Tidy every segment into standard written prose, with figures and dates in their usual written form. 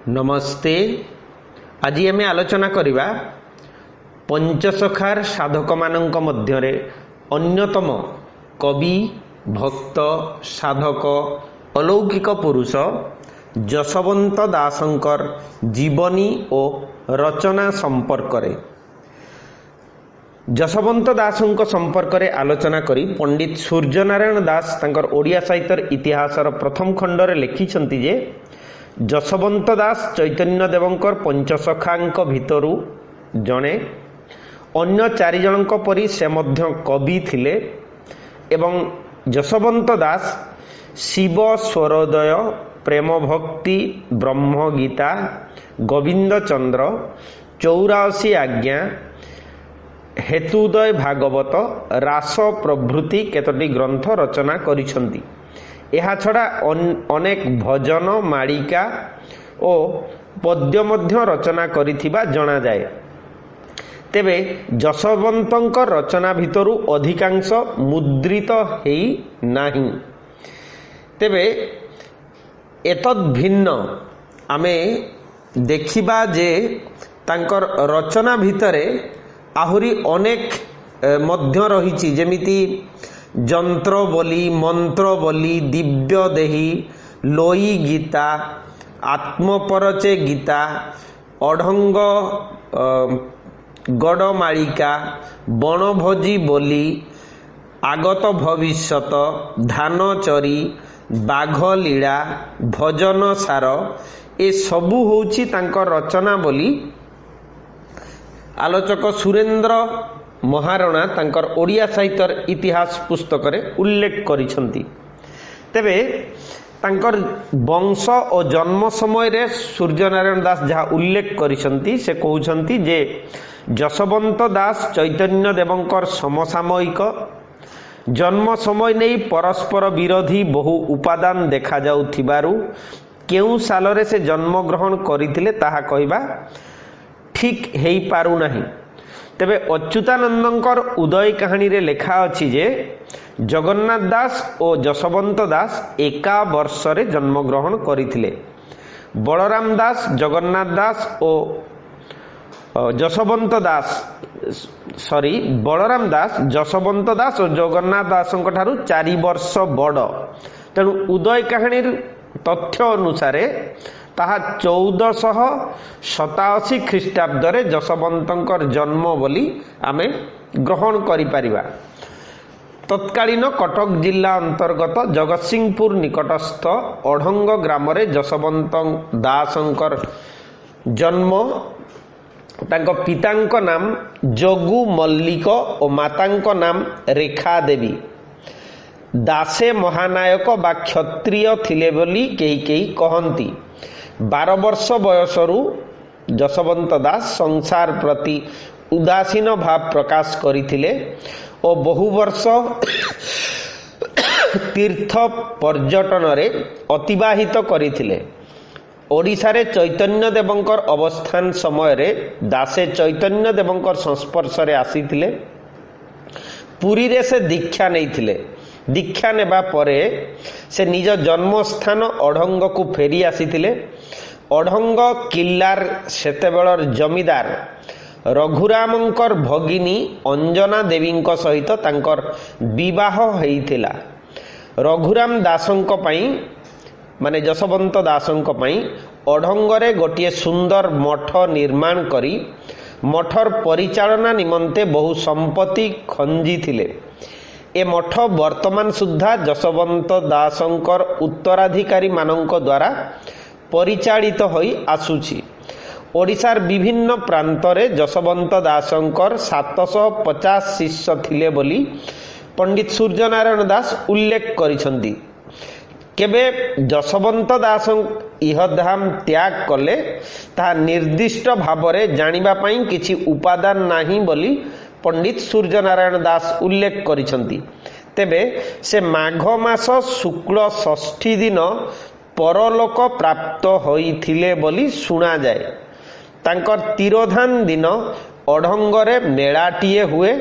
नमस्ते। आज आम आलोचना करवा पंचसखार साधक मानक मध्यरे अन्यतम कवि भक्त साधक अलौकिक पुरुष जशवंत दासंकर जीवनी और रचना संपर्क रे जशवंत दासंक संपर्क रे आलोचना करी पंडित सूर्यनारायण दास तांकर ओडिया साहित्यर इतिहासर प्रथम खंडरे लिखिछंती जे जशवंत दास चैतन्य देवंकर पंचसखांक भितरु जणे अन्य चारि जनक परि से मध्य कवि थिले एवं जशवंत दास शिव स्वरोदय प्रेम भक्ति ब्रह्म गीता गोविंद चंद्र 84 आज्ञा हेतुदय भागवत रास प्रभृति केतोटी ग्रंथ रचना करिसंती। एहा छड़ा अनेक भजन मालिका और पद्य मध्य रचना करिथिबा जणा जाए। तेबे जशवंतଙ୍କ रचना भितरु अधिकांश मुद्रित हेई नाही। तेबे एतद भिन्न आमे देखिबा जे तांकर रचना भितरे आहुरी अनेक मध्य रहिछि जेमिति जंत्र बोली मंत्र बोली दिव्य देही लोई गीता आत्मपरचे गीता अढंग गड़मालिका बनभोजी बोली आगत भविष्यत धानचरी बाघ लीला भजन सार ए सबु होउछि तांकर रचना बोली आलोचक सुरेंद्र महारणा तांकर ओडिया साहित्यर इतिहास पुस्तक रे उल्लेख करिसंती। तेबे तांकर वंश और जन्म समय रे सूर्यनारायण दास जहाँ उल्लेख करिसंती से कहउछंती जे जशवंत दास चैतन्य देवंकर समसामयिक जन्म समय नहीं परस्पर विरोधी बहु उपादान देखा जाउथिबारु केउ साल रे से जन्म ग्रहण करिथिले ताहा कहिबा ठीक हेई पारु नाही। तेबे अच्युतानंदंकर उदय कहानी रे लेखा अछि जे जगन्नाथ दास और जशवंत दास एका वर्ष रे जन्म ग्रहण करिथिले। बलराम दास जगन्नाथ दास और जशवंत दास बलराम दास जशवंत दास और जगन्नाथ दासंक ठारू 4 वर्ष बड़। तेणु उदय कहानी तथ्य अनुसार ताहा 1487 ख्रीष्टाब्द रे जशवंतंकर जन्म बोली आमे ग्रहण करि परिबा। तत्कालीन कटक जिला अंतर्गत जगतसिंहपुर निकटस्थ अढंग ग्राम रे जशवंत दासंकर जन्म। तांको पितांक नाम जोगु मल्लिक और मातांक नाम रेखा देवी। दासे महानायक बा क्षत्रिय थिले बोली केही केही कहंती। 12 वर्ष बयसरु जशवंत दास संसार प्रति उदासीन भाव प्रकाश करिथिले और बहु वर्ष तीर्थ पर्यटन रे अतिबाहित करिथिले। ओडिशा रे चैतन्य देवंकर अवस्थान समय रे दासे चैतन्य देवंकर संस्पर्श रे आसीथिले। पुरी रे से दीक्षा नैथिले। दीक्षा नेबा परे से निज जन्म स्थान अढंग को फेरी आसीथिले। अढंग किल्लार सेतेबेलर जमीदार रघुरामंकर भगिनी अंजना देवींक सहित तांकर विवाह हेइथिला। रघुराम दासंक पई माने जशवंत दासंक पई अढंगरे गोटिए सुंदर मठ निर्माण करी मठर परिचालना निमंते बहु संपत्ति खंजी थिले। ए मठ वर्तमान सुद्धा जशवंत दासंकर उत्तराधिकारी मानंक द्वारा परिचालित होई आसुछि। ओडिशार विभिन्न प्रांतरे जशवंत दासंकर 750 शिष्य थिले बोली पंडित सूर्यनारायण दास उल्लेख करिसंती। केबे जशवंत दास इहधाम त्याग कले ता निर्दिष्ट भावरे जानिबा पई किछि उपादान नाही बोली पंडित सूर्यनारायण दास उल्लेख करिसंती। तेबे से माघ मास शुक्ल षष्ठी दिन परलोक प्राप्त होइथिले बोली सुना जाए। तांकर तिरोधान दिन अढंगरे मेलाटीए हुए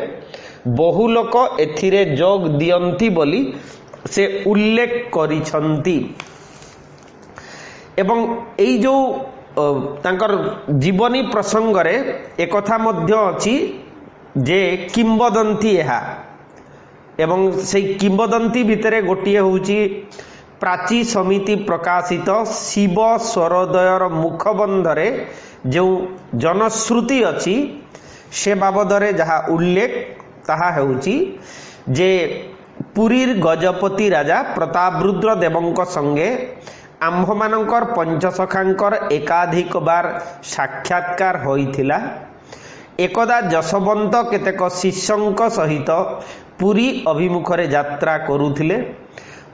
बहु लोक एथिरे जोग दियंती बोली से उल्लेख करिसंती। एवं एई जो तांकर जीवनी प्रसंग रे एक कथा मध्य अछि जे किंबदंती एहा एवं से किंबदंती भितरे गोटिए होउची प्राची समिति प्रकाशित शिव स्वरोदयर मुखबंधरे जो जनश्रुति अछि से बाबदरे जहा उल्लेख ताहा हेउची जे पुरीर गजपति राजा प्रतापरुद्र देवंक संगे आम्भमानंकर पंचसखांकर एकाधिक बार साक्षात्कार होइथिला। एकदा जशवंत केतेक शिष्यंक सहित पुरी अभिमुखरे यात्रा करुथिले।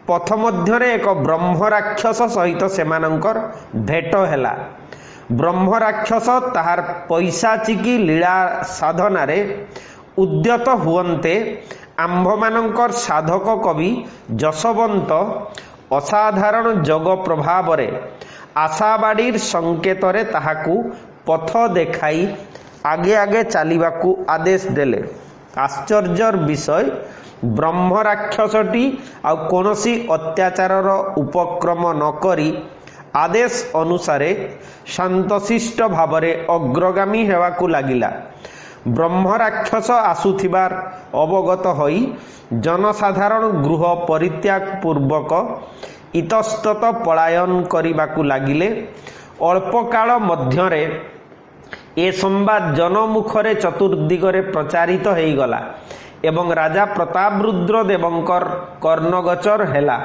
पथ मध्यरे एक ब्रह्म राक्षस सहित सेमानंकर भेट हेला। ब्रह्म राक्षस ताहार पैसाचिकी लीला साधना रे उद्यत हुवन्ते आम्भमानंकर साधक कवि जशवंत असाधारण जग प्रभाव रे आशाबाड़ीर संकेत रे ताहाकू पथ देखाई आगे आगे चलिबाकू आदेश देले। आश्चर्यर विषय ब्रह्म राक्षसटी आ कोनोसी अत्याचारर उपक्रम न करी आदेश अनुसारे शांतशिष्ट भावरे अग्रगामी हेवाकू लागिला। ब्रह्म राक्षस आसुथिबार अवगत होई जनसाधारण गृह परित्याग पूर्वक इतस्तत पलायन करिबाकू लागिले। अल्प काल मध्यरे ए संवाद जनमुखरे चतुर्दिगरे प्रचारित हेगला एवं राजा प्रतापरुद्र देवंकर कर्णगोचर हेला।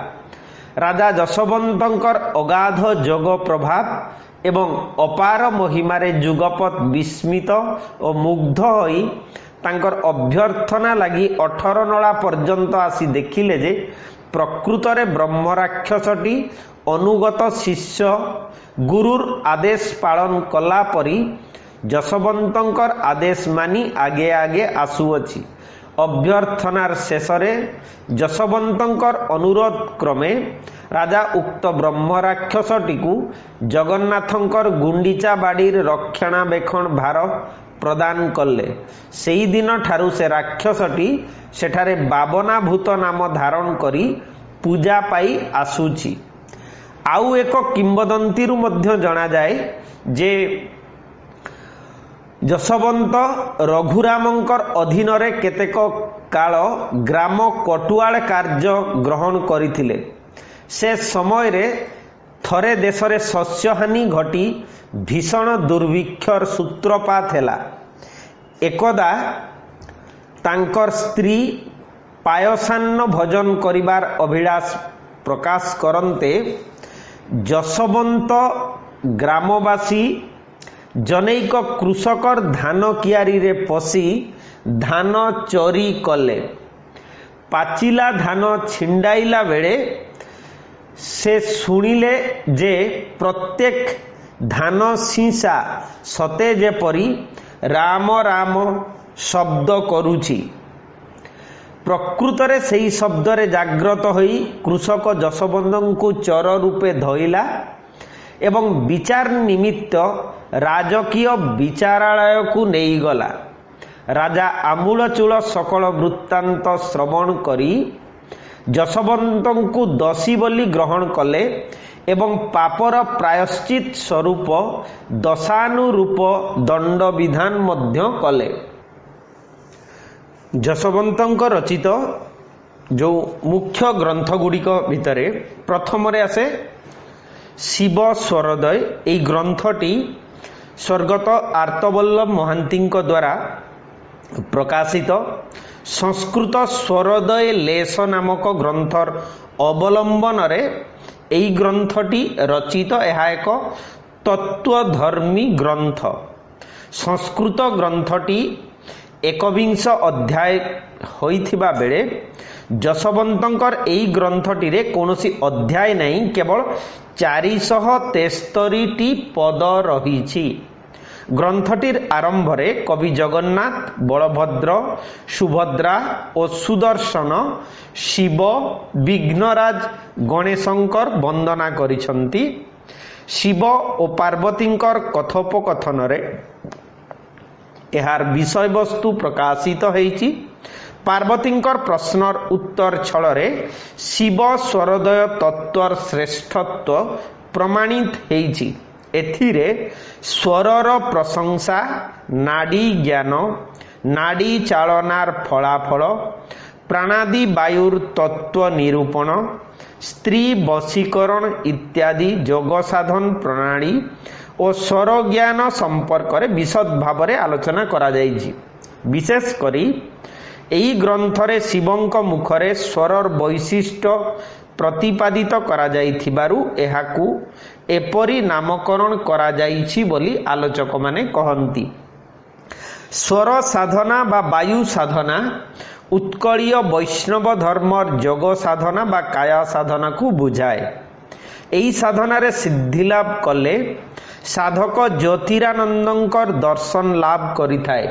राजा जशवंतंकर अगाध जोग प्रभाव एवं अपार महिमारे जुगपत विस्मित और मुग्ध होई तांकर अभ्यर्थना लगी 18 नला पर्यंत आसी देखिले जे प्रकृतरे ब्रह्म राक्षसटी अनुगत शिष्य गुरुर आदेश पालन कला परी जशवंतंकर आदेश मानी आगे आगे आसुअछि। अभ्यर्थनार शेषरे जशवंतंकर अनुरोध क्रमे राजा उक्त ब्रह्म राक्षसटीकू जगन्नाथंकर गुंडीचा बाड़ीर रक्षणाबेक्षण भार प्रदान कले। सेई दिन ठारू से राक्षसटी सेठारे बाबनाभूत नाम धारण करी पूजा पाई आसुछि। आउ एक किंबदंतीरु मध्य जणा जाए जे जशवंत रघुरामंकर अधीन रे केतेक काल ग्राम कटुआल कार्य ग्रहण करिथिले। से समय रे थरे देश रे शस्यहानि घटी भीषण दुर्भिक्षर सूत्रपात हेला। एकदा तांकर स्त्री पायसान्न भोजन करिबार अभिलाष प्रकाश करन्ते जशवंत ग्रामवासी जनैक कृषकर धान कियारी रे पसी धान चोरी कले। पाचिला धान छिंडाइला बेले से सुनिले जे प्रत्येक धान सीसा सते जेपरी राम राम शब्द करुछि। प्रकृतरे सेही शब्द रे जाग्रत होई कृषक जशवंतंकु चोर रूपे धइला एवं विचार निमित्त राजकीय विचारालय को नहीं गला। राजा आमूलचूल सकल वृत्तांत श्रवण करी जशवंतंकु दोषी बोली ग्रहण कले एवं पापर प्रायश्चित स्वरूप दशानुरूप दंड विधान मध्य कले। जशवंतंक रचित जो मुख्य ग्रंथ गुड़िक भितरे प्रथम रे आसे शिव स्वरोदय। এই গ্রন্থটি स्वर्गत आर्तवल्लभ महांती द्वारा प्रकाशित संस्कृत स्वरोदय लेस नामक ग्रंथर अवलंबन रे এই ग्रंथटी रचित। यह एक तत्वधर्मी ग्रंथ। संस्कृत ग्रंथटी 21 अध्याय होइथिबा बेले जशवंतंकर एई ग्रंथटी रे कोनोसी अध्याय नहीं, केवल 473 पद रहिछि। ग्रंथटिर आरंभ रे कवि जगन्नाथ, बलभद्र, सुभद्रा और सुदर्शन शिव विघ्नराज गणेशंकर वंदना करिसंती। शिव और पार्वतींकर कथोपकथन रे एहार विषय वस्तु प्रकाशित होइछि। पार्वतींकर प्रश्नर उत्तर छଳରେ शिव स्वरोदय तत्वर श्रेष्ठत्व प्रमाणित होइछि। एथिरे स्वरर प्रशंसा, नाड़ी ज्ञान, नाड़ी चालनार फलाफल, प्राणादि वायुर तत्व निरूपण, स्त्री वशीकरण इत्यादि योग साधन प्रणाली और स्वर ज्ञान संपर्क में विशद भाव में आलोचना करा जायछि। विशेष करी एही ग्रंथरे शिवंक मुखरे स्वरर वैशिष्ट्य प्रतिपादित करा जाइथिबारु एहाकू एपरी नामकरण करा जाइछि बोली आलोचक माने कहंती। स्वर साधना बा वायु साधना उत्कलीय वैष्णव धर्मर योग साधना बा काया साधना को बुझाए। एही साधना रे सिद्धि लाभ कले साधक ज्योतिरानंदंकर दर्शन लाभ करिथाए।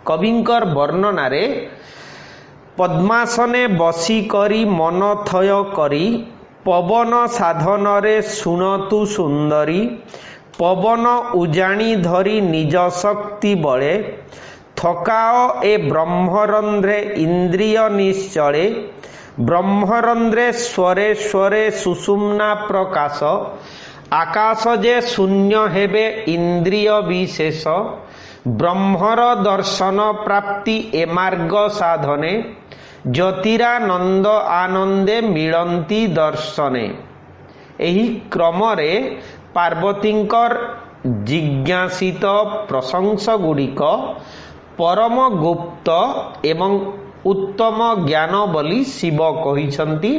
कविंकर वर्णना रे पद्मासने बसी करी मन थय करी, पवन साधन रे सुनतु सुंदरी, पवन उजाणी धरी निज शक्ति बळे, थकाओ ए ब्रह्मरंध्रे इंद्रिय निश्चले, ब्रह्मरंध्रे स्वरे स्वरे सुषुम्ना प्रकाश, आकाश जे शून्य हेबे इंद्रिय विशेष, ब्रह्मर दर्शन प्राप्ति ए मार्ग साधने, ज्योतिरानंद आनंदे मिलंती दर्शने। एही क्रमरे पार्वतींकर जिज्ञासित प्रशंसा गुड़िक परम गुप्त एवं उत्तम ज्ञान बोली शिव कहिसंती।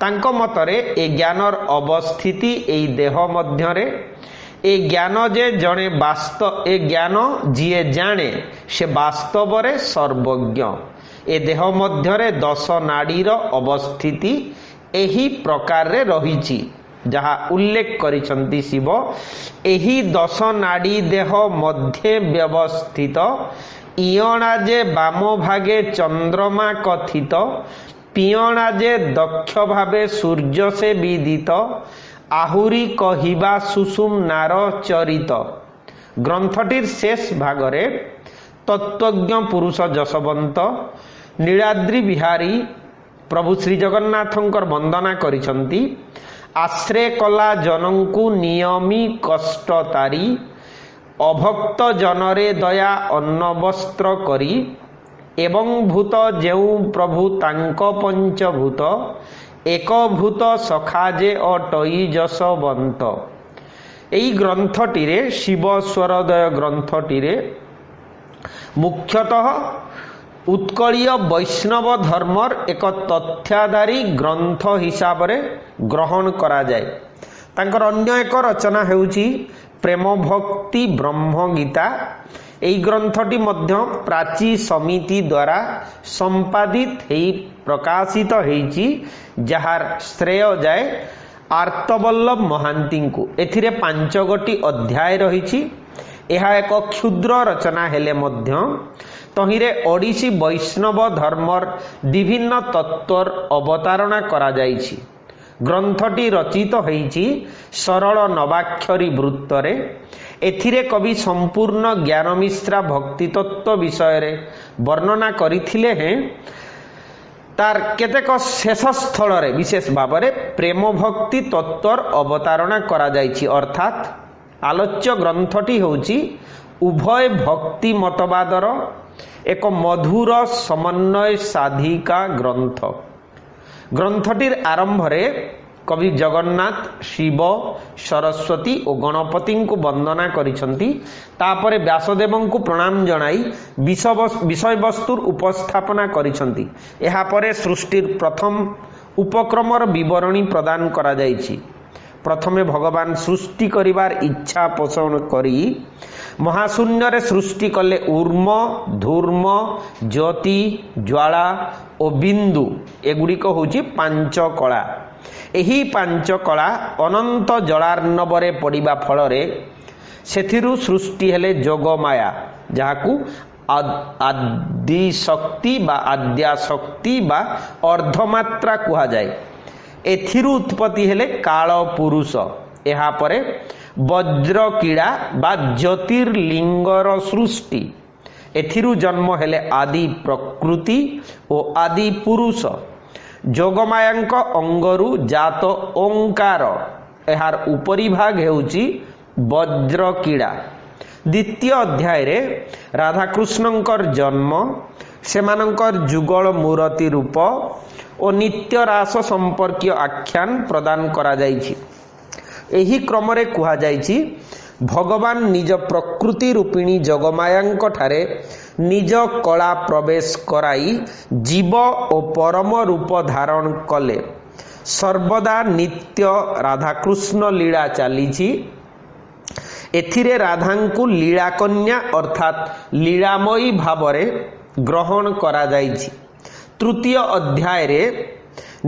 तांको मतरे ए ज्ञानर अवस्थिति एई देह मध्यरे, ए ज्ञान जे जणे वास्तव, ए ज्ञान जिए जाने से वास्तव रे सर्वज्ञ। ए देह मध्यरे 10 नाड़ीर अवस्थिति एही प्रकार रे रहिछि जहा उल्लेख करिसंती शिव। एही 10 नाड़ी देह मध्य व्यवस्थित, इयणा जे बाम भागे चंद्रमा कथित, पियणा जे दक्ष भावे सूर्य से विदित, आहुरी कहिबा सुषुम्नार चरित। ग्रंथटिर शेष भागरे तत्वज्ञ पुरुष जशवंत नीलाद्रि बिहारी प्रभु श्री जगन्नाथंकर वंदना करिसंती। आश्रय कला जनंकु नियमी कष्ट तारी, अभक्त जनरे दया अन्न वस्त्र करी, एवं भूत जेउ प्रभु तांक पंचभूत, एक भूत सखा जे अटई जशवंत। एई ग्रंथटिरे शिव स्वरदय ग्रंथटिरे मुख्यतः उत्कलीय वैष्णव धर्मर एक तथ्याधारी ग्रंथ हिसाब रे ग्रहण करा जाए। तांकर अन्य एक रचना हेउची प्रेम भक्ति ब्रह्म गीता। एई ग्रंथटी मध्य प्राची समिति द्वारा संपादित हेई प्रकाशित हेइची, जहार श्रेय जाए आर्तवल्लभ महांती को। एथिरे 5 गोटी अध्याय रहिछि। एहा एक क्षुद्र रचना हेले मध्य तहिरे ओडिसी वैष्णव धर्मर विभिन्न तत्वर अवतारणा करा जाइछि। ग्रंथटी रचित होइछि सरल नवाक्षरी वृत्तरे। एथिरे कवि संपूर्ण ज्ञान मिश्रा भक्ति तत्व विषय रे वर्णना करिथिले हैं। तार केतेक शेष स्थल रे विशेष भाव रे प्रेम भक्ति तत्वर अवतारणा करा जाइछि। अर्थात आलोच्य ग्रंथटी होउछि उभय भक्ति मतवादर एक मधुर समन्वय साधिका ग्रंथ। ग्रंथटिर आरंभ रे कवि जगन्नाथ शिव सरस्वती और गणपति को वंदना करिसंती। तापरे व्यासदेव को प्रणाम जणाई विषय वस्तुर उपस्थापना करिसंती। एहा परे सृष्टिर प्रथम उपक्रमर विवरणी प्रदान करा जाइछि। प्रथमे भगवान सृष्टि करिवार इच्छा पोषण करी महाशून्य रे सृष्टि कले ऊर्म धूर्म ज्योति ज्वाला और बिंदु। एगुड़िक होची 5 कला। एही 5 कला अनंत जलार्णवरे पड़िबा फलरे सेथिरु सृष्टि हेले जोगमाया, जाहाकू आदि शक्ति बा आद्या शक्ति बा अर्धमात्रा कुहा जाए। एथिरु उत्पत्ति हेले काल पुरुष। एहा परे वज्र कीड़ा बा ज्योतिर्लिंगर सृष्टि। एथिरु जन्म हेले आदि प्रकृति और आदि पुरुष। जोगमायांक अंगरु जात ओंकार। एहार उपरी भाग हेउची ବଜ୍ରକୀଡ଼ା। ଦ୍ୱିତୀୟ ଅଧ୍ୟାୟରେ ରାଧାକୃଷ୍ଣଙ୍କର ଜନ୍ମ, ସେମାନଙ୍କର ଯୁଗଳ ମୂରତି ରୂପ ଓ ନିତ୍ୟ ରାସ ସମ୍ପର୍କୀୟ ଆଖ୍ୟାନ ପ୍ରଦାନ କରାଯାଇଛି। ଏହି କ୍ରମରେ କୁହାଯାଇଛି, ଭଗବାନ ନିଜ ପ୍ରକୃତି ରୂପିଣୀ ଯୋଗମାୟାଙ୍କ ଠାରେ ନିଜ କଳା ପ୍ରବେଶ କରାଇ ଜୀବ ଓ ପରମ ରୂପ ଧାରଣ କଲେ। ସର୍ବଦା ନିତ୍ୟ ରାଧାକୃଷ୍ଣ ଲୀଳା ଚାଲିଛି। ଏଥିରେ ରାଧାଙ୍କୁ ଲୀଳାକନ୍ୟା ଅର୍ଥାତ୍ ଲୀଳାମୟୀ ଭାବରେ ଗ୍ରହଣ କରାଯାଇଛି। ତୃତୀୟ ଅଧ୍ୟାୟରେ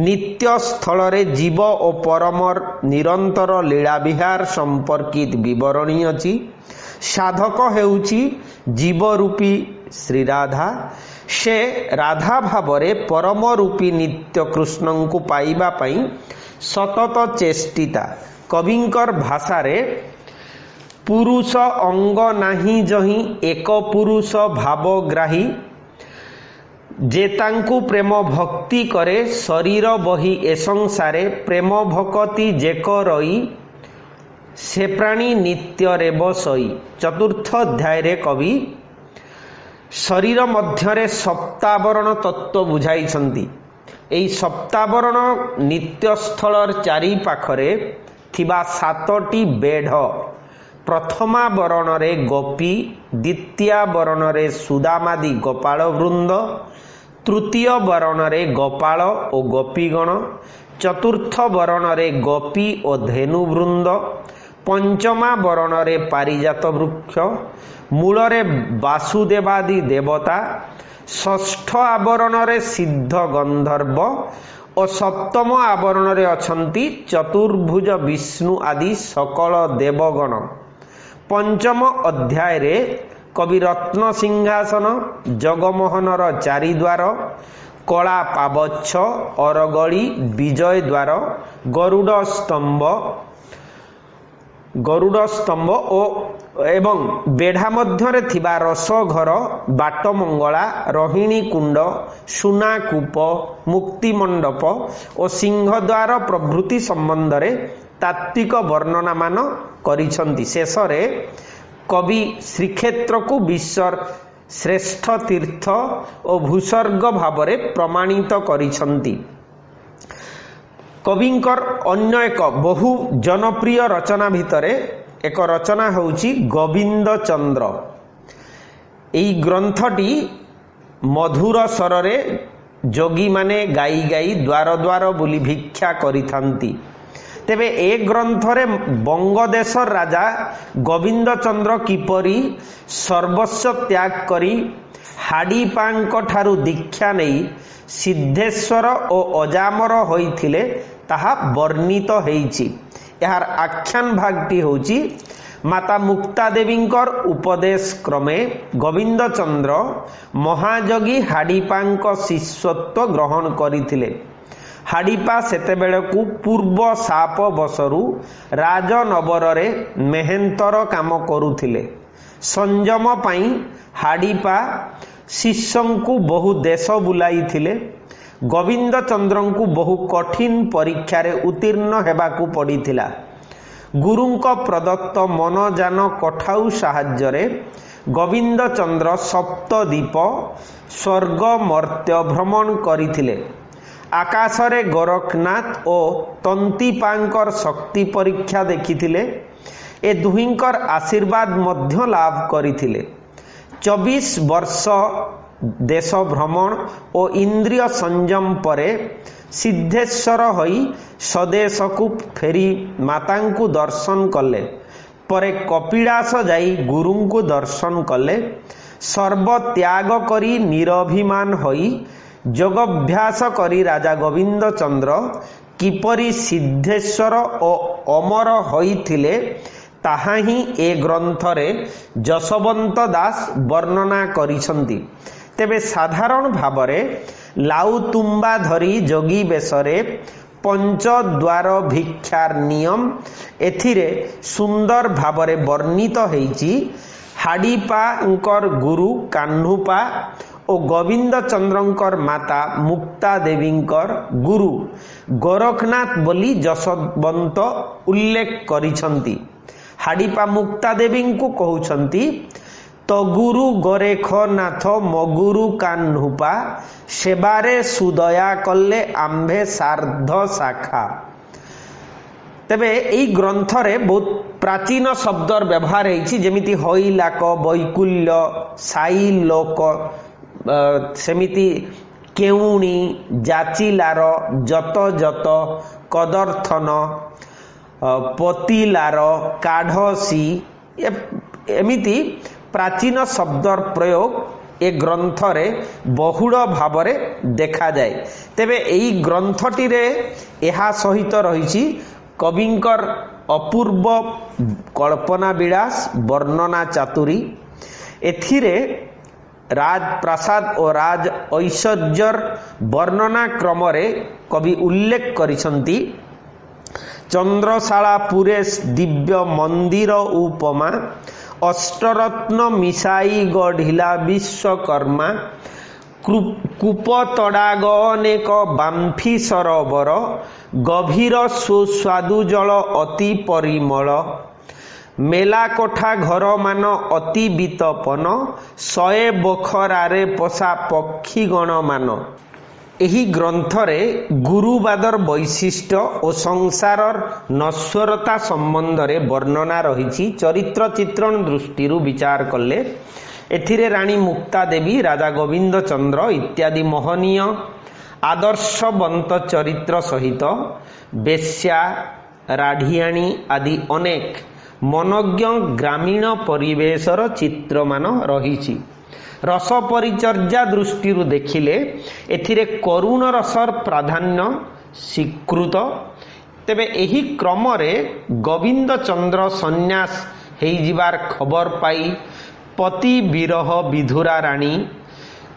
ନିତ୍ୟ ସ୍ଥଳରେ ଜୀବ ଓ ପରମର ନିରନ୍ତର ଲୀଳାବିହାର ସମ୍ପର୍କିତ ବିବରଣୀ ଅଛି। ସାଧକ ହେଉଛି ଜୀବ ରୂପୀ ଶ୍ରୀରାଧା। ସେ ରାଧା ଭାବରେ ପରମ ରୂପୀ ନିତ୍ୟ କୃଷ୍ଣଙ୍କୁ ପାଇବା ପାଇଁ ସତତ ଚେଷ୍ଟିତା। କବିଙ୍କର ଭାଷାରେ ପୁରୁଷ ଅଙ୍ଗ ନାହିଁ ଯହିଁ ଏକ ପୁରୁଷ ଭାବଗ୍ରାହୀ, ଯେ ତାଙ୍କୁ ପ୍ରେମ ଭକ୍ତି କରେ ଶରୀର ବହି ଏ ସଂସାରେ, ପ୍ରେମ ଭକତି ଯେ କରଇ ସେ ପ୍ରାଣୀ ନିତ୍ୟରେ ବସଇ। ଚତୁର୍ଥ ଅଧ୍ୟାୟରେ କବି ଶରୀର ମଧ୍ୟରେ ସପ୍ତାବରଣ ତତ୍ତ୍ୱ ବୁଝାଇଛନ୍ତି। ଏହି ସପ୍ତାବରଣ ନିତ୍ୟସ୍ଥଳର ଚାରି ପାଖରେ ଥିବା 7ଟି ବେଢ଼। ପ୍ରଥମା ବରଣରେ ଗୋପୀ, ଦ୍ୱିତୀୟ ବରଣରେ ସୁଦାମାଦି ଗୋପାଳ ବୃନ୍ଦ, ତୃତୀୟ ବରଣରେ ଗୋପାଳ ଓ ଗୋପୀଗଣ, ଚତୁର୍ଥ ବରଣରେ ଗୋପୀ ଓ ଧେନୁ ବୃନ୍ଦ, ପଞ୍ଚମା ବରଣରେ ପାରିଜାତ ବୃକ୍ଷ, ମୂଳରେ ବାସୁଦେବାଦି ଦେବତା, ଷଷ୍ଠ ଆବରଣରେ ସିଦ୍ଧ ଗନ୍ଧର୍ବ ଓ ସପ୍ତମ ଆବରଣରେ ଅଛନ୍ତି ଚତୁର୍ଭୁଜ ବିଷ୍ଣୁ ଆଦି ସକଳ ଦେବଗଣ। ପଞ୍ଚମ ଅଧ୍ୟାୟରେ କବି ରତ୍ନ ସିଂହାସନ, ଜଗମୋହନର ଚାରିଦ୍ୱାର, କଳା ପାବଚ୍ଛ, ଅରଗଳି, ବିଜୟ ଦ୍ୱାର, ଗରୁଡ଼ ସ୍ତମ୍ଭ ଏବଂ ବେଢ଼ା ମଧ୍ୟରେ ଥିବା ରସଘର, ବାଟମଙ୍ଗଳା, ରୋହିଣୀ କୁଣ୍ଡ, ସୁନାକୂପ, ମୁକ୍ତିମଣ୍ଡପ ଓ ସିଂହଦ୍ୱାର ପ୍ରଭୃତି ସମ୍ବନ୍ଧରେ ତାତ୍ତ୍ୱିକ ବର୍ଣ୍ଣନାମାନ କରିଛନ୍ତି। ଶେଷରେ କବି ଶ୍ରୀକ୍ଷେତ୍ରକୁ ବିଶ୍ୱର ଶ୍ରେଷ୍ଠ ତୀର୍ଥ ଓ ଭୂସ୍ୱର୍ଗ ଭାବରେ ପ୍ରମାଣିତ କରିଛନ୍ତି। କବିଙ୍କର ଅନ୍ୟ ଏକ ବହୁ ଜନପ୍ରିୟ ରଚନା ଭିତରେ ଏକ ରଚନା ହେଉଛି ଗୋବିନ୍ଦ ଚନ୍ଦ୍ର। ଏହି ଗ୍ରନ୍ଥଟି ମଧୁର ସ୍ୱରରେ ଯୋଗୀମାନେ ଗାଇ ଗାଇ ଦ୍ୱାର ଦ୍ୱାର ବୁଲି ଭିକ୍ଷା କରିଥାନ୍ତି। ତେବେ ଏ ଗ୍ରନ୍ଥରେ ବଙ୍ଗଦେଶର ରାଜା ଗୋବିନ୍ଦ ଚନ୍ଦ୍ର କିପରି ସର୍ବସ୍ୱ ତ୍ୟାଗ କରି ହାଡ଼ିପାଙ୍କ ଠାରୁ ଦୀକ୍ଷା ନେଇ ସିଦ୍ଧେଶ୍ୱର ଓ ଅଜାମର ହୋଇଥିଲେ ତାହା ବର୍ଣ୍ଣିତ ହୋଇଛି। ଏହାର ଆଖ୍ୟାନ ଭାଗଟି ହେଉଛି, ମାତା ମୁକ୍ତା ଦେବୀଙ୍କର ଉପଦେଶ କ୍ରମେ ଗୋବିନ୍ଦ ଚନ୍ଦ୍ର ମହାଯୋଗୀ ହାଡ଼ିପାଙ୍କ ଶିଷ୍ୟତ୍ୱ ଗ୍ରହଣ କରିଥିଲେ। ହାଡ଼ିପା ସେତେବେଳକୁ ପୂର୍ବ ସାପ ବସରୁ ରାଜନବରରେ ମେହେନ୍ତର କାମ କରୁଥିଲେ। ସଂଯମ ପାଇଁ ହାଡ଼ିପା ଶିଷ୍ୟଙ୍କୁ ବହୁ ଦେଶ ବୁଲାଇଥିଲେ। ଗୋବିନ୍ଦ ଚନ୍ଦ୍ରଙ୍କୁ ବହୁ କଠିନ ପରୀକ୍ଷାରେ ଉତ୍ତୀର୍ଣ୍ଣ ହେବାକୁ ପଡ଼ିଥିଲା। ଗୁରୁଙ୍କ ପ୍ରଦତ୍ତ ମନଯାନ କଠାଉ ସାହାଯ୍ୟରେ ଗୋବିନ୍ଦ ଚନ୍ଦ୍ର ସପ୍ତଦ୍ୱୀପ ସ୍ୱର୍ଗ ମର୍ତ୍ତ୍ୟ ଭ୍ରମଣ କରିଥିଲେ। ଆକାଶରେ ଗୋରଖନାଥ ଓ ତନ୍ତିପାଙ୍କର ଶକ୍ତି ପରୀକ୍ଷା ଦେଖିଥିଲେ। ଏ ଦୁହିଁଙ୍କର ଆଶୀର୍ବାଦ ମଧ୍ୟ ଲାଭ କରିଥିଲେ। 24 ବର୍ଷ ଦେଶ ଭ୍ରମଣ ଓ ଇନ୍ଦ୍ରିୟ ସଂଯମ ପରେ ସିଦ୍ଧେଶ୍ୱର ହୋଇ ସ୍ୱଦେଶକୁ ଫେରି ମାତାଙ୍କୁ ଦର୍ଶନ କଲେ। ପରେ କପିଳାସ ଯାଇ ଗୁରୁଙ୍କୁ ଦର୍ଶନ କଲେ। ସର୍ବତ୍ୟାଗ କରି ନିରଭିମାନ ହୋଇ ଯୋଗାଭ୍ୟାସ କରି ରାଜା ଗୋବିନ୍ଦ ଚନ୍ଦ୍ର କିପରି ସିଦ୍ଧେଶ୍ୱର ଓ ଅମର ହୋଇଥିଲେ ତାହା ହିଁ ଏ ଗ୍ରନ୍ଥରେ ଯଶୋବନ୍ତ ଦାସ ବର୍ଣ୍ଣନା କରିଛନ୍ତି। ତେବେ ସାଧାରଣ ଭାବରେ ଲାଉତୁମ୍ବା ଧରି ଯୋଗୀ ବେଶରେ ପଞ୍ଚଦ୍ୱାର ଭିକ୍ଷାର ନିୟମ ଏଥିରେ ସୁନ୍ଦର ଭାବରେ ବର୍ଣ୍ଣିତ ହୋଇଛି। ହାଡ଼ିପାଙ୍କର ଗୁରୁ କାହ୍ନୁପା ଓ ଗୋବିନ୍ଦ ଚନ୍ଦ୍ରଙ୍କର ମାତା ମୁକ୍ତା ଦେବୀଙ୍କର ଗୁରୁ ଗୋରଖନାଥ ବୋଲି ଯଶୋବନ୍ତ ଉଲ୍ଲେଖ କରିଛନ୍ତି। हाड़ीपा मुक्ता देवी को कहउछंती तगुरु गोरेखनाथ मगुरु कान्हुपा सेबारे सुदया कले आंभे सार्ध शाखा। तेबे एई ग्रंथरे बहुत प्राचीन शब्दर व्यवहार होइछि जेमिति हईलाक बैकुल्य साई लोक सेमिति केउणी जाचिलार जत जत कदर्थन पतिलार काढ़सी एमिति प्राचीन शब्दर प्रयोग ए ग्रंथरे बहुड़ भावरे देखा जाए। तेबे एई ग्रंथटिरे एहा सहित रहिछि कविंकर अपूर्व कल्पना विलास वर्णना चातुरी। एथिरे राजप्रासाद और राज ऐश्वर्यर वर्णना क्रमरे कवि उल्लेख करिसंती चंद्रशाला पुरे दिव्य मंदिर उपमा अष्टरत्न मिसाई गढ़िला विश्वकर्मा कूप तड़ाग अनेक बांफी सरोवर गभीर सुस्वादु जल अति परिमल मेला कोठा घर मान अति वितपन शये बखरारे पोषा पक्षीगण मान। एही ग्रंथरे गुरुवादर वैशिष्ट्य और संसारर नश्वरता संबंध रे वर्णना रही। चरित्र चित्रण दृष्टि विचार कले एथिरे रानी मुक्ता देवी राजा गोविंद चंद्र इत्यादि महनीय आदर्शवंत चरित्र सहित बेश्या राढ़ियाणी आदि अनेक मनोज्ञ ग्रामीण परिवेशर चित्रमान रही। रस परिचर्या दृष्टि देखिले एथिरे करुण रसर प्राधान्य स्वीकृत। तेबे एही क्रमरे गोविंद चंद्र सन्यास हेई जिबार खबर पाई पति विरह विधुरा राणी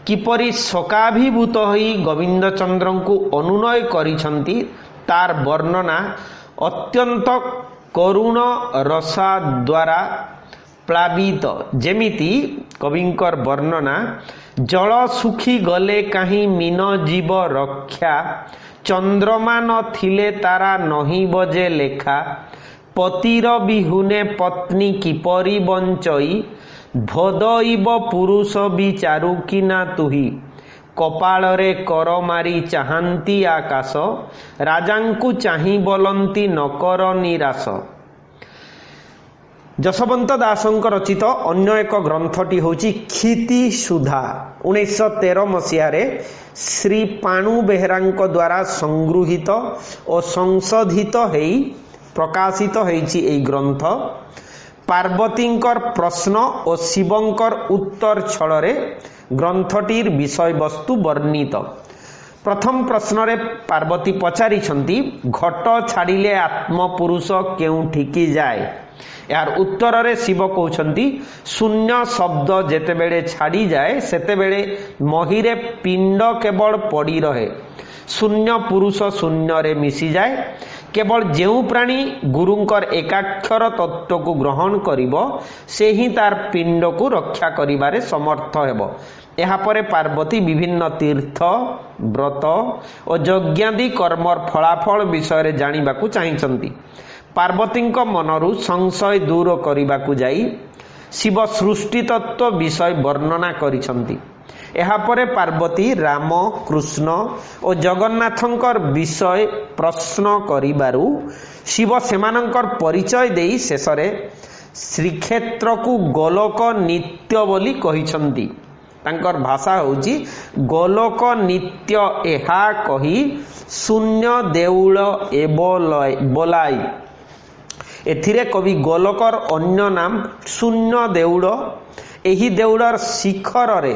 किपरि शोकाभिभूत होई गोविंद चंद्र को अनुनय करिसंती तार वर्णना अत्यंत करुण रसा द्वारा प्लावित। जेमिति कविंकर वर्णना जल सुखी गले कहीं मीन जीव रक्षा चंद्रमा न थिले तारा नहीं बजे लेखा पतिर बिहुने पत्नी किपरि बंचई भोदइब पुरुष विचारु किना तुही कपाଳରେ कर मारी चाहंती आकाश राजांकु चाही बोलंती नकर निराश। जशवंत दासंक रचित अन्य एक ग्रंथटी होची क्षिति सुधा 1913 मसीहारे श्री पाणु बेहेरांक द्वारा संगृहीत और संशोधित हेई प्रकाशित होईची एई ग्रंथ पार्वतींकर प्रश्न और शिवंकर उत्तर छଳରେ ग्रंथटीर विषय वस्तु वर्णित। प्रथम प्रश्न रे पार्वती पचारि छंती घट छाड़िले आत्मपुरुष केउठिकी जाए। यार उत्तर रे शिव कहउछंती शून्य शब्द जेते बेले छाड़ी जाए सेते बेले महीरे पिंड केवल पड़ी रहे शून्य पुरुष शून्य रे मिसी जाए। केवल जेउ प्राणी गुरुंकर एकाक्षर तत्व को ग्रहण करिबो से ही तार पिंड को रक्षा करिबारे समर्थ हेबो। एहा परे पार्वती विभिन्न तीर्थ व्रत और यज्ञादि कर्मर फलाफल विषय जानिबाकू चाहिछंती। पार्वतींक मनरु संशय दूर करिबाकू जाई शिव सृष्टि तत्व विषय वर्णना करिछंती। एहा परे पार्वती राम कृष्ण और जगन्नाथंकर विषय प्रश्न करिबारु शिव सेमानंकर परिचय देई शेषरे श्रीक्षेत्र को गोलोक नित्य बोली कहिछंती। तांकर भाषा होची गोलोक नित्य एहा कही शून्य देउल बोलाई। एथिरे कवि गोलोकर अन्य नाम शून्य देउल। एही देउलर शिखर रे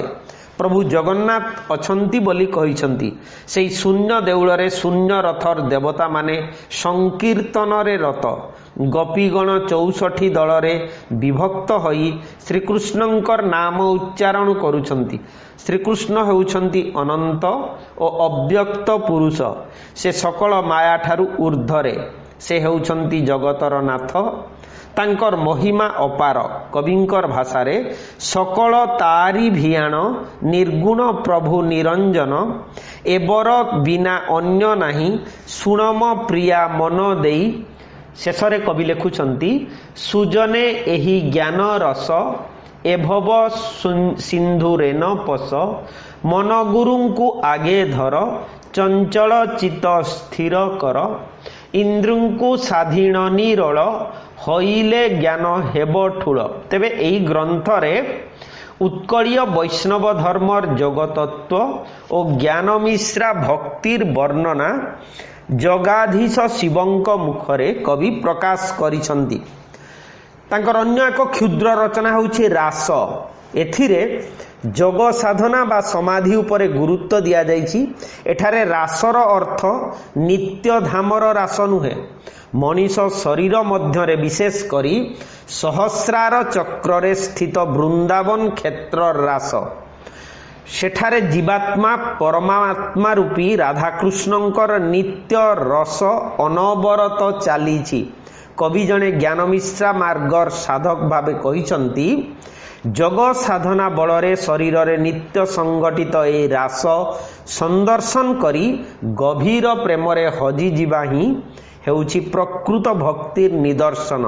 प्रभु जगन्नाथ अछंती बोली कहिछंती। सेई शून्य देउल रे शून्य रथर देवता माने संकीर्तन रे रत गोपीगण 64 दल रे विभक्त होई श्रीकृष्णंकर नाम उच्चारण करुछंती। श्रीकृष्ण हेउछंती अनंत और अव्यक्त पुरुष से सकल माया ठारू ऊर्ध्वरे से हेउछंती जगतर नाथ। तांकर महिमा अपार कविंकर भाषा रे सकल तारी भियाण निर्गुण प्रभु निरंजन एबर बिना अन्य नाही सुणम प्रिया मन देई शेषरे कवि लिखुचंती सुजने एही ज्ञान रस एभव सिंधुरे न पस मन गुरुंकु आगे धर चंचल चित स्थिर कर इंद्रुंकु स्वाधीन निरल हईले ज्ञान हेब ठूल। तेबे एही ग्रंथरे उत्कलीय वैष्णव धर्मर जगतत्व और ज्ञान मिश्रा भक्तिर वर्णना जगाधीश शिवंक मुखरे कवि प्रकाश करिसंती। तांकर अन्य एक क्षुद्र रचना होउछि रास। एथिरे जोग साधना बा समाधि उपरे गुरुत्व दिया जाइछि। एठारे रासर अर्थ नित्य धामर रास नुहे, मनीष शरीर मध्यरे विशेष करी सहस्रार चक्रे स्थित वृंदावन क्षेत्र रास। सेठारे जीवात्मा परमात्मा रूपी राधाकृष्णंकर नित्य रस अनवरत चलीछि। कवि जने ज्ञानमिश्रा मार्गर साधक भावे कहिसंती जग साधना बलरे शरीर रे नित्य संगठित ए रास संदर्शन करी गभीर प्रेम रे हजि जीवा ही हेउछि प्रकृत भक्तिर निदर्शन।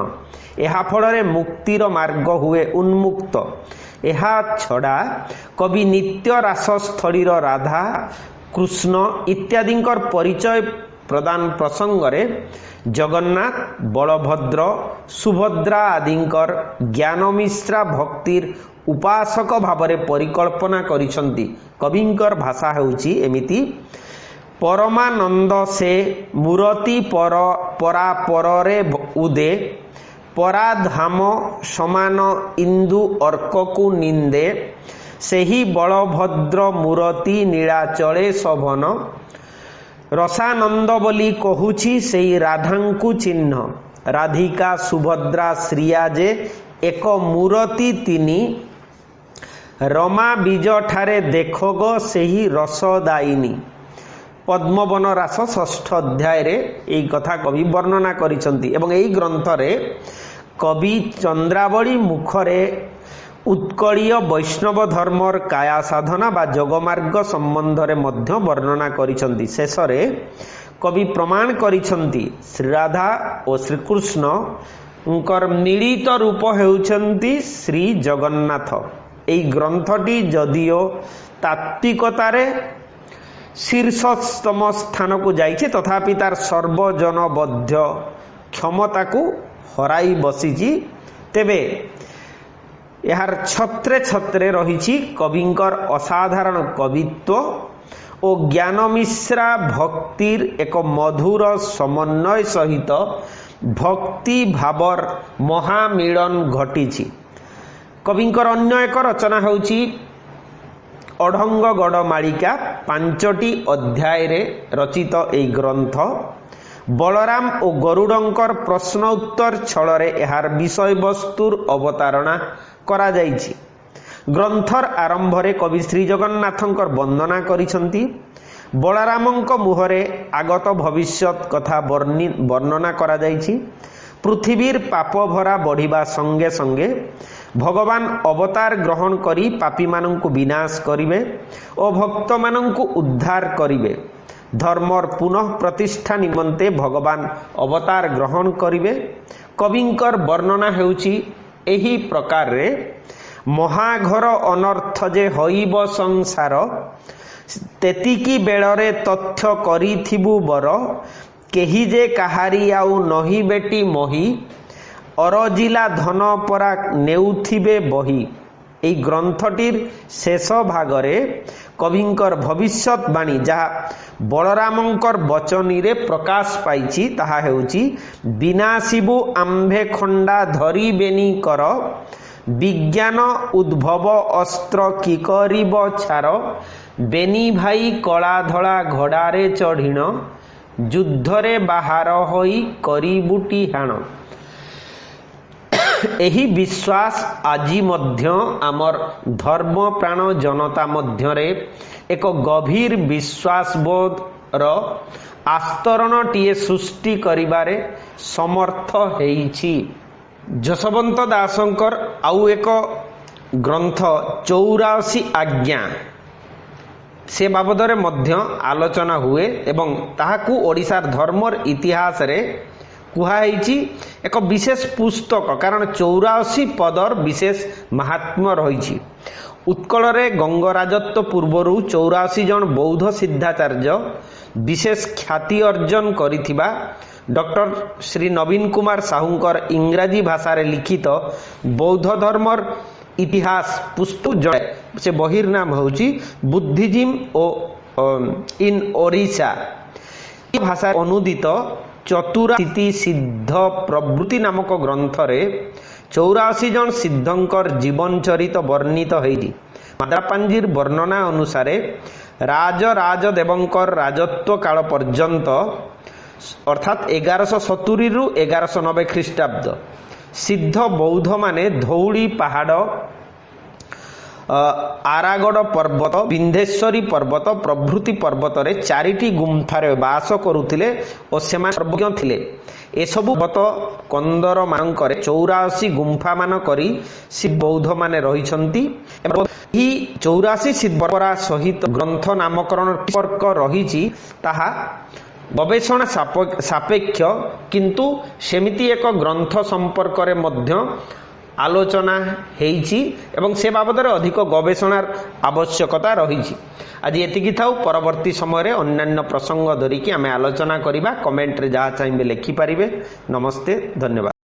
एहा फलरे मुक्तिर मार्ग हुए उन्मुक्त। एहा छड़ा कवि नित्य रासस्थलीर राधा कृष्ण इत्यादिंकर परिचय प्रदान प्रसंगरे जगन्नाथ बलभद्र सुभद्रा आदिंकर ज्ञानमिश्रा भक्तिर उपासक भावरे परिकल्पना करिसंती। कविंकर भाषा हेउछि एमिति परमानंद से मूरति पर परापरे उदे पराधाम समान इंदु अर्ककु निंदे सेही बलभद्र मूरति नीलाचले शोभन रसानंद बोली कहुछि सेही राधांकु चिन्ह राधिका सुभद्रा श्रियाजे एक मूरति तिनी रमा बीज ठारे देखोगो सेही रसदायिनी। पद्मवन रास 6ठ अध्याय रे एई कथा कवि वर्णना करिसंती एवं एई ग्रंथ रे कवि चंद्रावली मुखरे उत्कलीय वैष्णव धर्मर काया साधना बा जगमार्ग संबंध रे मध्य वर्णना करिसंती। शेषरे कवि प्रमाण करिसंती श्रीराधा और श्रीकृष्ण उनकर मिलित रूप हेउचंती श्री जगन्नाथ। एई ग्रंथटी जदियो तात्विकतारे शीर्षतम स्थान को जाइछे तथापि तार सर्वजनबद्ध क्षमता को हराई बसीची। तेबे यार छत्रे छत्रे रहिछि कविंकर असाधारण कवित्व और ज्ञानमिश्रा भक्तिर एक मधुर समन्वय सहित भक्ति भावर महामिलन घटिछि। कविंकर अन्य एक रचना होउछि अढ़ंगगढ़ मालिका 5टी अध्याय रे रचित ए ग्रंथ बलराम और गरुड़ंकर प्रश्न उत्तर छଳରେ एहार विषय वस्तुर अवतारणा करा जाइछि। ग्रंथर आरंभ रे कवि श्री जगन्नाथंकर वंदना करिसंती। बलरामंक मुहरे आगत भविष्यत कथा वर्णना करा जाइछि। पृथ्वीर पाप भरा बढ़िबा संगे संगे भगवान अवतार ग्रहण करी पापी मानंकु विनाश करिवे और भक्त मानंकु उद्धार करिवे। धर्मर पुनः प्रतिष्ठा निमंते भगवान अवतार ग्रहण करिवे। कविंकर वर्णना हेउछि एही प्रकार रे महाघर अनर्थ जे हईब संसार तेतिकी बेलरे तथ्य करिथिबु बर केही जे काहारी आउ नही बेटी मही अरजिला धन परा नेउथिबे बही। এই গ্রন্থটির শেষ ভাগরে কবিঙ্কর ভবিষ্যৎবাণী যাহা বলরামঙ্কর বচনীরে প্রকাশ পাইছি তাহা হেউছি বিনাশিবু আম্ভে খণ্ডা ধরিবেনি কর বিজ্ঞান উদ্ভব অস্ত্র কি করিব ছার বেনি ভাই কলা ধলা ঘোড়ারে চঢ়িণ যুদ্ধরে বাহার হই করিবুটি হাণ। एही विश्वास आजी मध्य आमर धर्म प्राण जनता मध्यरे एक गभीर विश्वास बोध रो आस्तरण टीए सृष्टि करिबारे समर्थ हेइछि। जशवंत दासंकर आउ एक ग्रंथ 84 आज्ञा से बाबदरे मध्य आलोचना हुए एवं ताहाकू ओडिशार धर्मर इतिहास रे କୁହାଯାଇଛି ଏକ ବିଶେଷ ପୁସ୍ତକ, କାରଣ 84 ପଦର ବିଶେଷ ମାହାତ୍ମ୍ୟ ରହିଛି। ଉତ୍କଳରେ ଗଙ୍ଗ ରାଜତ୍ୱ ପୂର୍ବରୁ 84 ଜଣ ବୌଦ୍ଧ ସିଦ୍ଧାଚାର୍ଯ୍ୟ ବିଶେଷ ଖ୍ୟାତି ଅର୍ଜନ କରିଥିବା ଡକ୍ଟର ଶ୍ରୀ ନବୀନ କୁମାର ସାହୁଙ୍କର ଇଂରାଜୀ ଭାଷାରେ ଲିଖିତ ବୌଦ୍ଧ ଧର୍ମର ଇତିହାସ ପୁସ୍ତକ ଜଣେ, ସେ ବହିର ନାମ ହେଉଛି ବୁଦ୍ଧିଜିମ୍ ଓ ଇନ୍ ଓଡ଼ିଶା। ଏ ଭାଷାରେ ଅନୁଦିତ 84 ସିଦ୍ଧ ପ୍ରବୃତ୍ତି ନାମକ ଗ୍ରନ୍ଥରେ 84 ଜଣ ସିଦ୍ଧଙ୍କର ଜୀବନ ଚରିତ ବର୍ଣ୍ଣିତ ହୋଇଛି। ମାଦ୍ରାପାଞ୍ଜିର ବର୍ଣ୍ଣନା ଅନୁସାରେ ରାଜ ଦେବଙ୍କର ରାଜତ୍ୱ କାଳ ପର୍ଯ୍ୟନ୍ତ ଅର୍ଥାତ୍ 1170 ରୁ 1190 ଖ୍ରୀଷ୍ଟାବ୍ଦ ସିଦ୍ଧ ବୌଦ୍ଧମାନେ ଧଉଳି ପାହାଡ଼, ଆରାଗଡ଼ ପର୍ବତ, ବିନ୍ଧେଶ୍ୱରୀ ପର୍ବତ ପ୍ରଭୃତି ପର୍ବତରେ 4ଟି ଗୁମ୍ଫାରେ ବାସ କରୁଥିଲେ ଓ ସେମାନେ ସର୍ବଜ୍ଞ ଥିଲେ। ଏସବୁ ପର୍ବତ କନ୍ଦର ମାନଙ୍କରେ 84 ଗୁମ୍ଫାମାନ କରି ଶିବ ବୌଦ୍ଧମାନେ ରହିଛନ୍ତି। ଏହି 84 ଶିବ ପରମ୍ପରା ସହିତ ଗ୍ରନ୍ଥ ନାମକରଣ ସମ୍ପର୍କ ରହିଛି ତାହା ଗବେଷଣା ସାପେକ୍ଷ, କିନ୍ତୁ ସେମିତି ଏକ ଗ୍ରନ୍ଥ ସମ୍ପର୍କରେ ମଧ୍ୟ ଆଲୋଚନା ହେଇଛି ଏବଂ ସେ ବାବଦରେ ଅଧିକ ଗବେଷଣାର ଆବଶ୍ୟକତା ରହିଛି। ଆଜି ଏତିକି ଥାଉ। ପରବର୍ତ୍ତୀ ସମୟରେ ଅନ୍ୟାନ୍ୟ ପ୍ରସଙ୍ଗ ଧରିକି ଆମେ ଆଲୋଚନା କରିବା। କମେଣ୍ଟରେ ଯାହା ଚାହିଁବେ ଲେଖିପାରିବେ। ନମସ୍ତେ, ଧନ୍ୟବାଦ।